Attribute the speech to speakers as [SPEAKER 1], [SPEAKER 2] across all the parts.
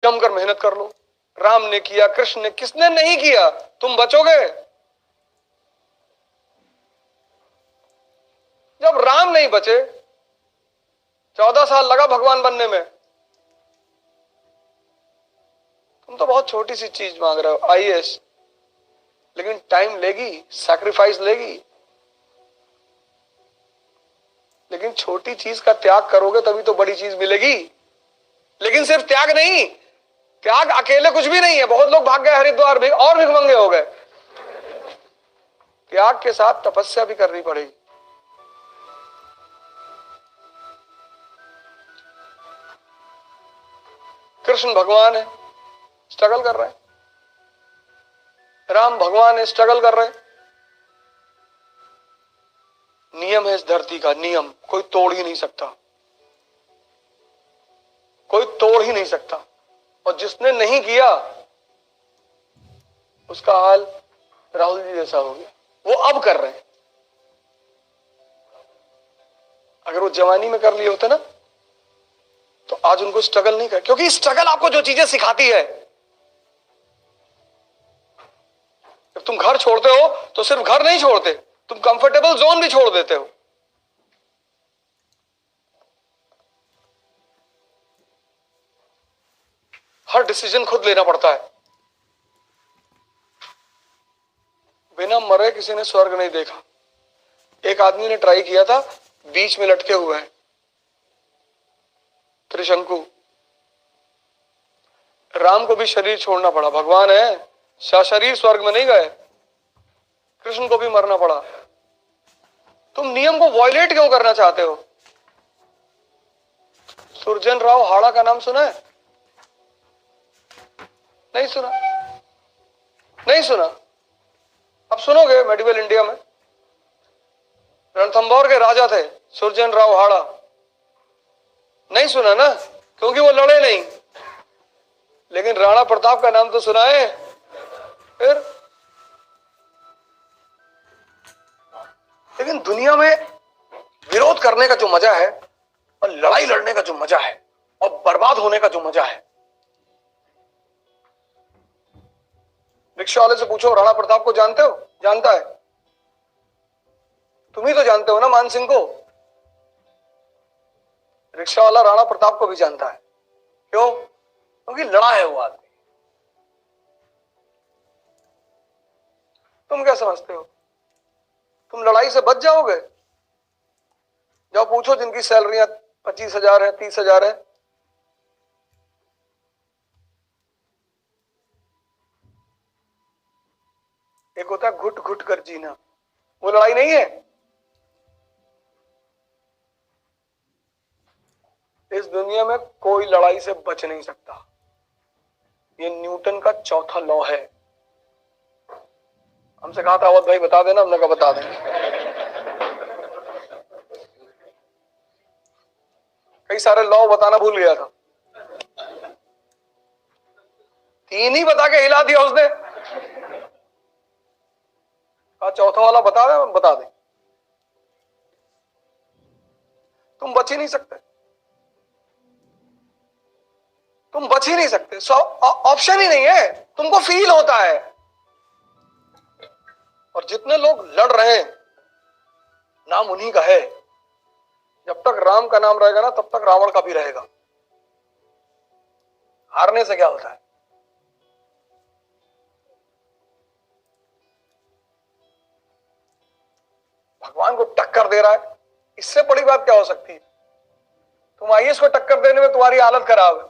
[SPEAKER 1] जमकर मेहनत कर लो। राम ने किया, कृष्ण ने, किसने नहीं किया? तुम बचोगे। जब राम नहीं बचे, 14 साल लगा भगवान बनने में, तुम तो बहुत छोटी सी चीज मांग रहे हो, आईएएस, लेकिन टाइम लेगी, सैक्रिफाइस लेगी। लेकिन छोटी चीज का त्याग करोगे तभी तो बड़ी चीज मिलेगी। लेकिन सिर्फ त्याग नहीं, त्याग अकेले कुछ भी नहीं है। बहुत लोग भाग गए हरिद्वार भी और भिखमंगे हो गए। त्याग के साथ तपस्या भी करनी पड़ेगी। कृष्ण भगवान है, स्ट्रगल कर रहे हैं। राम भगवान है, स्ट्रगल कर रहे हैं। नियम है इस धरती का, नियम कोई तोड़ ही नहीं सकता, कोई तोड़ ही नहीं सकता। और जिसने नहीं किया उसका हाल राहुल जी जैसा हो गया। वो अब कर रहे हैं, अगर वो जवानी में कर लिए होते ना तो आज उनको स्ट्रगल नहीं कर, क्योंकि स्ट्रगल आपको जो चीजें सिखाती है। जब तुम घर छोड़ते हो तो सिर्फ घर नहीं छोड़ते, तुम कंफर्टेबल जोन भी छोड़ देते हो। हर डिसीजन खुद लेना पड़ता है। बिना मरे किसी ने स्वर्ग नहीं देखा। एक आदमी ने ट्राई किया था, बीच में लटके हुए हैं, त्रिशंकु। राम को भी शरीर छोड़ना पड़ा, भगवान है, शरीर स्वर्ग में नहीं गए। कृष्ण को भी मरना पड़ा। तुम नियम को वॉयलेट क्यों करना चाहते हो? सुरजन राव हाड़ा का नाम सुना है? नहीं सुना? नहीं सुना? अब सुनोगे। मेडिवल इंडिया में रणथंभौर के राजा थे सुरजन राव हाड़ा। नहीं सुना ना, क्योंकि वो लड़े नहीं। लेकिन राणा प्रताप का नाम तो सुना है। फिर लेकिन दुनिया में विरोध करने का जो मजा है, और लड़ाई लड़ने का जो मजा है, और बर्बाद होने का जो मजा है, रिक्शा वाले से पूछो राणा प्रताप को जानते हो? जानता है। तुम ही तो जानते हो ना मान सिंह को। रिक्शा वाला राणा प्रताप को भी जानता है। क्यों? क्योंकि लड़ा है वो आदमी। तुम क्या समझते हो तुम लड़ाई से बच जाओगे? जाओ पूछो जिनकी सैलरियां 25,000 है, 30,000 है। एक होता है घुट घुट कर जीना, वो लड़ाई नहीं है। इस दुनिया में कोई लड़ाई से बच नहीं सकता। ये न्यूटन का चौथा लॉ है। हमसे कहा था अवध भाई बता देना, हमने कहा बता दें। कई सारे लॉ बताना भूल गया था, 3 ही बता के हिला दिया उसने। कहा चौथा वाला बता दे, बता दे। तुम बच ही नहीं सकते, तुम बच ही नहीं सकते। ऑप्शन ही नहीं है, तुमको फील होता है। और जितने लोग लड़ रहे हैं, नाम उन्हीं का है। जब तक राम का नाम रहेगा ना, तब तक रावण का भी रहेगा। हारने से क्या होता है? भगवान को टक्कर दे रहा है, इससे बड़ी बात क्या हो सकती है? तुम आईएएस को टक्कर देने में तुम्हारी हालत खराब है।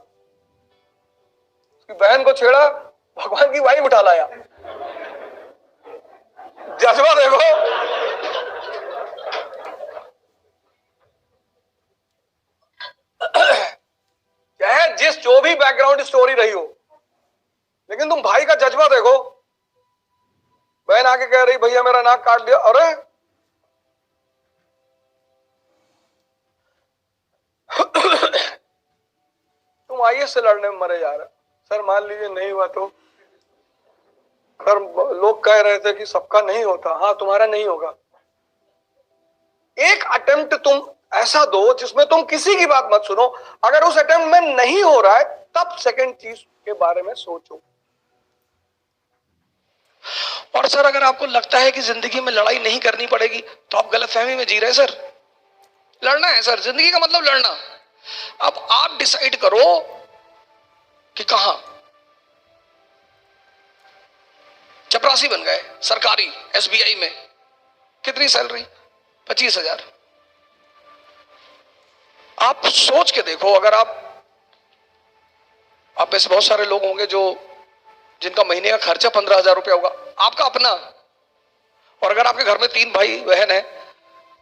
[SPEAKER 1] उसकी बहन को छेड़ा, भगवान की वाइफ उठा लाया। जज्बा देखो। चाहे जो भी बैकग्राउंड स्टोरी रही हो, लेकिन तुम भाई का जज्बा देखो। बहन आके कह रही भैया मेरा नाक काट दिया। अरे तुम आईएएस से लड़ने में मरे जा रहे। सर मान लीजिए नहीं हुआ तो? सर लोग कह रहे थे कि सबका नहीं होता। हाँ तुम्हारा नहीं होगा। एक अटेम्प्ट तुम ऐसा दो जिसमें तुम किसी की बात मत सुनो। अगर उस अटेम्प्ट में नहीं हो रहा है तब सेकंड चीज के बारे में सोचो।
[SPEAKER 2] और सर अगर आपको लगता है कि जिंदगी में लड़ाई नहीं करनी पड़ेगी तो आप गलतफहमी में जी रहे हैं सर। लड़ना है सर, जिंदगी का मतलब लड़ना। अब आप डिसाइड करो कि कहां। चपरासी बन गए सरकारी एसबीआई में, कितनी सैलरी? 25,000। आप सोच के देखो, अगर आप ऐसे बहुत सारे लोग होंगे जो जिनका महीने का खर्चा 15,000 रुपया होगा, आपका अपना। और अगर आपके घर में 3 भाई बहन है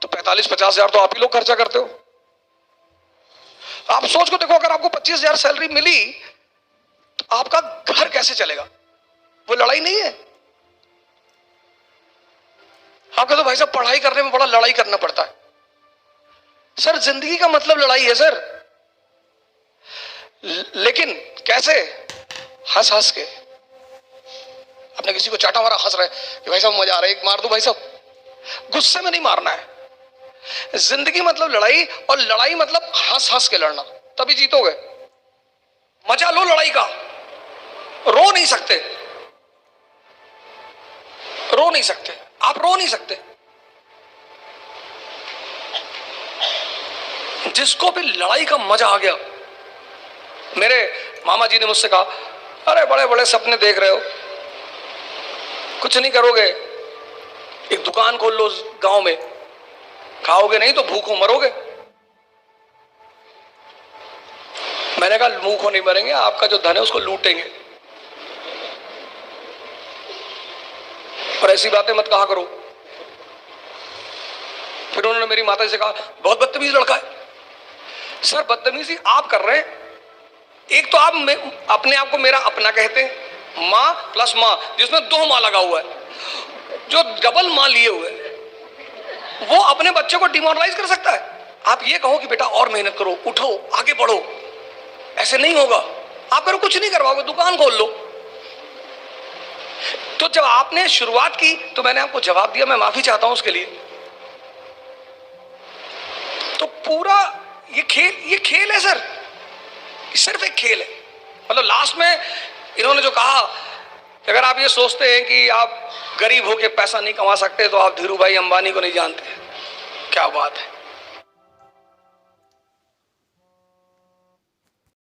[SPEAKER 2] तो 45-50 हजार तो आप ही लोग खर्चा करते हो। आप सोच को देखो, अगर आपको 25,000 सैलरी मिली तो आपका घर कैसे चलेगा? वो लड़ाई नहीं है। आप कहते हो भाई साहब पढ़ाई करने में बड़ा लड़ाई करना पड़ता है। सर जिंदगी का मतलब लड़ाई है सर, लेकिन कैसे? हंस हंस के। आपने किसी को चाटा मारा, हंस रहे कि भाई साहब मजा आ रहा है, एक मार दो भाई साहब। गुस्से में नहीं मारना है। जिंदगी मतलब लड़ाई, और लड़ाई मतलब हंस हंस के लड़ना, तभी जीतोगे। मजा लो लड़ाई का, रो नहीं सकते, रो नहीं सकते, आप रो नहीं सकते। जिसको भी लड़ाई का मजा आ गया, मेरे मामा जी ने मुझसे कहा, अरे बड़े बड़े सपने देख रहे हो, कुछ नहीं करोगे, एक दुकान खोल लो गांव में, खाओगे नहीं तो भूखों मरोगे। मैंने कहा भूखों नहीं मरेंगे, आपका जो धन है उसको लूटेंगे, और ऐसी बातें मत कहा करो। फिर उन्होंने मेरी माता जी से कहा, बहुत बदतमीज लड़का है। सर बदतमीजी आप कर रहे हैं। एक तो आप अपने आप को मेरा अपना कहते हैं, माँ प्लस माँ, जिसमें 2 माँ लगा हुआ है, जो डबल माँ लिए हुए वो अपने बच्चे को डिमोरलाइज कर सकता है। आप ये कहो कि बेटा और मेहनत करो, उठो, आगे बढ़ो, ऐसे नहीं होगा। आप करो कुछ नहीं करवाओगे, दुकान खोल लो। तो जब आपने शुरुआत की तो मैंने आपको जवाब दिया, मैं माफी चाहता हूं उसके लिए। तो पूरा ये खेल है सर, सिर्फ एक खेल है। मतलब लास्ट में इन्होंने जो कहा कि अगर आप ये सोचते हैं कि आप गरीब होके पैसा नहीं कमा सकते तो आप धीरू भाई अंबानी को नहीं जानते। क्या बात है।